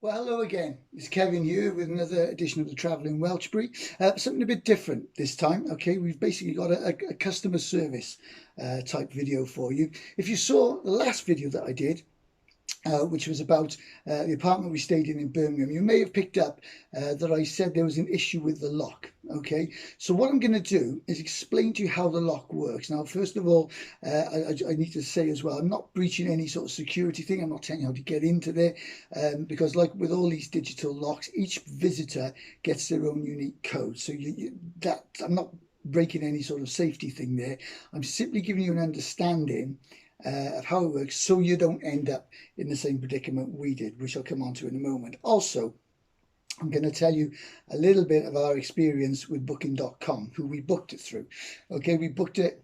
Well, hello again. It's Kevin here with another edition of the Travelling Welshbury. Something a bit different this time. Okay, we've basically got a customer service type video for you. If you saw the last video that I did, which was about the apartment we stayed in Birmingham. You may have picked up that I said there was an issue with the lock. Okay, so what I'm going to do is explain to you how the lock works. Now, first of all, I need to say as well, I'm not breaching any sort of security thing. I'm not telling you how to get into there because, like with all these digital locks, each visitor gets their own unique code. So that I'm not breaking any sort of safety thing there. I'm simply giving you an understanding of how it works so you don't end up in the same predicament we did, which I'll come on to in a moment. Also, I'm going to tell you a little bit of our experience with booking.com, who we booked it through. Okay, we booked it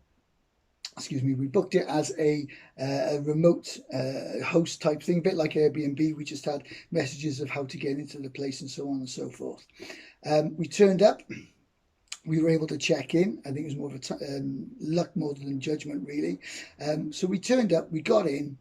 as a remote host type thing, a bit like Airbnb. We just had messages of how to get into the place and so on and so forth. We turned up. We were able to check in. I think it was more of a luck more than judgment, really. So we turned up, we got in,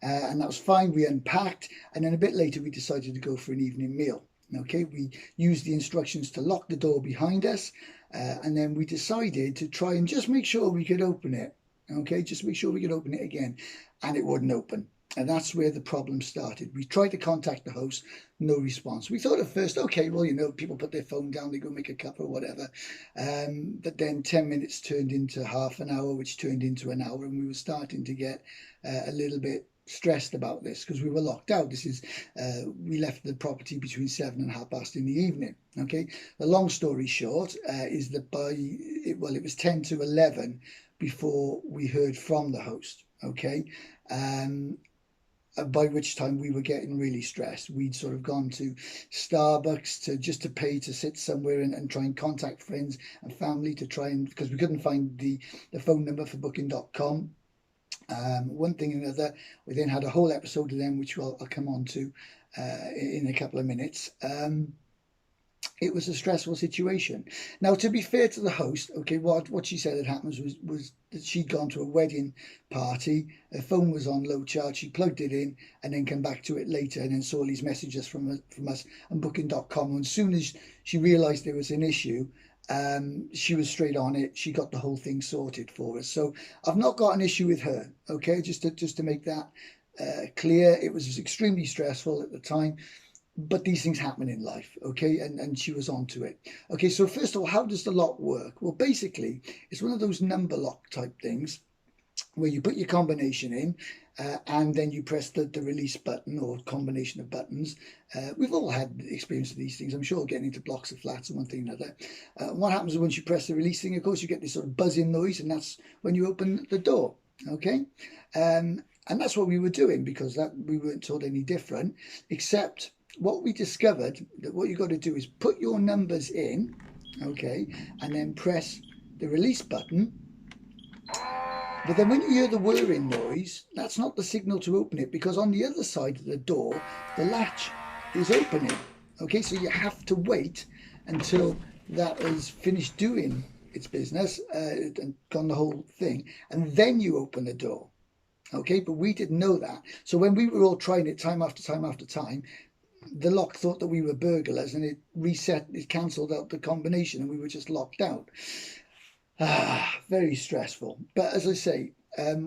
and that was fine. We unpacked, and then a bit later we decided to go for an evening meal. Okay, we used the instructions to lock the door behind us, and then we decided to try and just make sure we could open it. Okay, just make sure we could open it again, and it wouldn't open. And that's where the problem started. We tried to contact the host, no response. We thought at first, okay, well, people put their phone down, they go make a cup or whatever. But then 10 minutes turned into half an hour, which turned into an hour, and we were starting to get a little bit stressed about this because we were locked out. We left the property between 7 and 8:30 in the evening. Okay, the long story short is that it was 10 to 11 before we heard from the host. Okay, by which time we were getting really stressed. We'd sort of gone to Starbucks just to pay to sit somewhere and try and contact friends and family to try and, because we couldn't find the phone number for booking.com. One thing and another. We then had a whole episode of them, which I'll come on to in a couple of minutes. It was a stressful situation. Now, to be fair to the host, okay, what she said had happened was that she'd gone to a wedding party, her phone was on low charge, she plugged it in and then came back to it later and then saw these messages from us and booking.com. And as soon as she realised there was an issue, she was straight on it. She got the whole thing sorted for us. So I've not got an issue with her, okay, just to make that clear. It was extremely stressful at the time. But these things happen in life, okay? And she was onto it. Okay, so first of all, how does the lock work? Well, basically, it's one of those number lock type things where you put your combination in and then you press the release button or combination of buttons. We've all had experience of these things, I'm sure, getting into blocks of flats and one thing or another. What happens is once you press the release thing, of course, you get this sort of buzzing noise, and that's when you open the door, okay? And that's what we were doing because we weren't told any different, except what we discovered that what you've got to do is put your numbers in, okay, and then press the release button. But then when you hear the whirring noise, that's not the signal to open it, because on the other side of the door, the latch is opening. Okay, so you have to wait until that has finished doing its business and gone the whole thing, and then you open the door. Okay, but we didn't know that. So when we were all trying it time after time after time, the lock thought that we were burglars and it cancelled out the combination and we were just locked out. Very stressful. But as I say,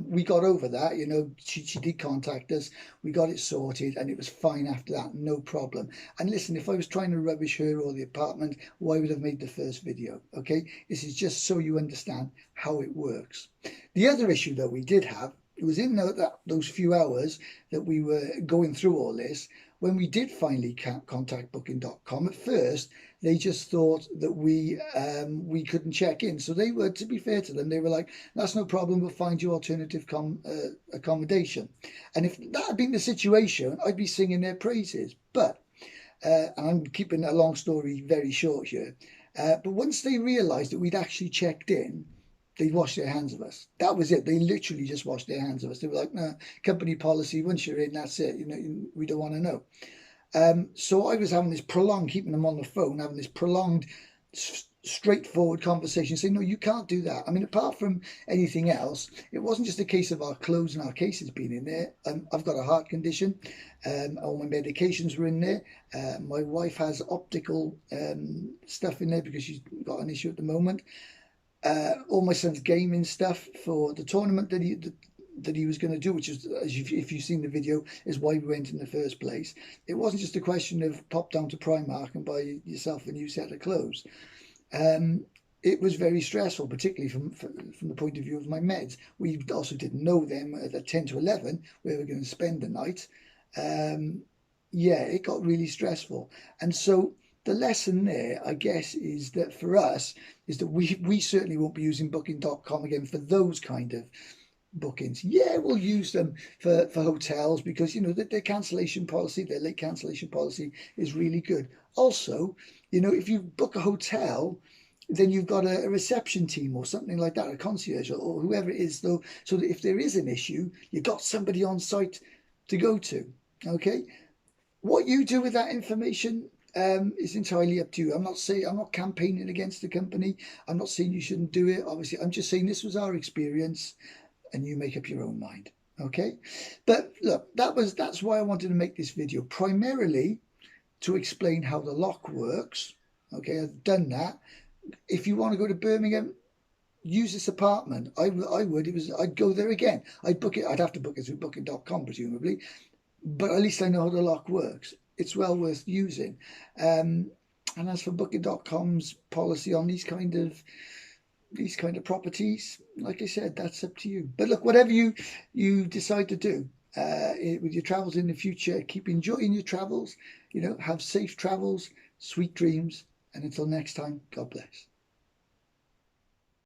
we got over that. She did contact us, we got it sorted, and it was fine after that, no problem. And listen, if I was trying to rubbish her or the apartment, why would I have made the first video? Okay, this is just so you understand how it works. The other issue that we did have, it was in those few hours that we were going through all this. When we did finally contact booking.com, at first they just thought that we couldn't check in. So they were, to be fair to them, they were like, that's no problem, we'll find you alternative accommodation. And if that had been the situation, I'd be singing their praises. But, and I'm keeping a long story very short here, but once they realised that we'd actually checked in, they washed their hands of us. That was it. They literally just washed their hands of us. They were like, no, company policy, once you're in, that's it. We don't want to know. So I was having this prolonged, keeping them on the phone, having this prolonged straightforward conversation, saying, no, you can't do that. I mean, apart from anything else, it wasn't just a case of our clothes and our cases being in there. I've got a heart condition. All my medications were in there. My wife has optical stuff in there because she's got an issue at the moment. All my son's gaming stuff for the tournament that he was going to do, which is, if you've seen the video, is why we went in the first place. It wasn't just a question of pop down to Primark and buy yourself a new set of clothes. It was very stressful, particularly from the point of view of my meds. We also didn't know them at 10 to 11 where we were going to spend the night. Yeah, it got really stressful. And so the lesson there, I guess, is that for us, is that we certainly won't be using booking.com again for those kind of bookings. Yeah, we'll use them for hotels because, you know, their cancellation policy, their late cancellation policy is really good. Also, you know, if you book a hotel, then you've got a reception team or something like that, a concierge or whoever it is, though, so that if there is an issue, you've got somebody on site to go to. Okay, what you do with that information is entirely up to you. I'm not campaigning against the company. I'm not saying you shouldn't do it. Obviously, I'm just saying this was our experience, and you make up your own mind. Okay, but look, that's why I wanted to make this video, primarily to explain how the lock works. Okay, I've done that. If you want to go to Birmingham, use this apartment. I would. I'd go there again. I'd book it. I'd have to book it through booking.com presumably, but at least I know how the lock works. It's well worth using. And as for booking.com's policy on these kind of properties, like I said, that's up to you. But look, whatever you decide to do with your travels in the future, keep enjoying your travels. You know, have safe travels, sweet dreams, and until next time, God bless.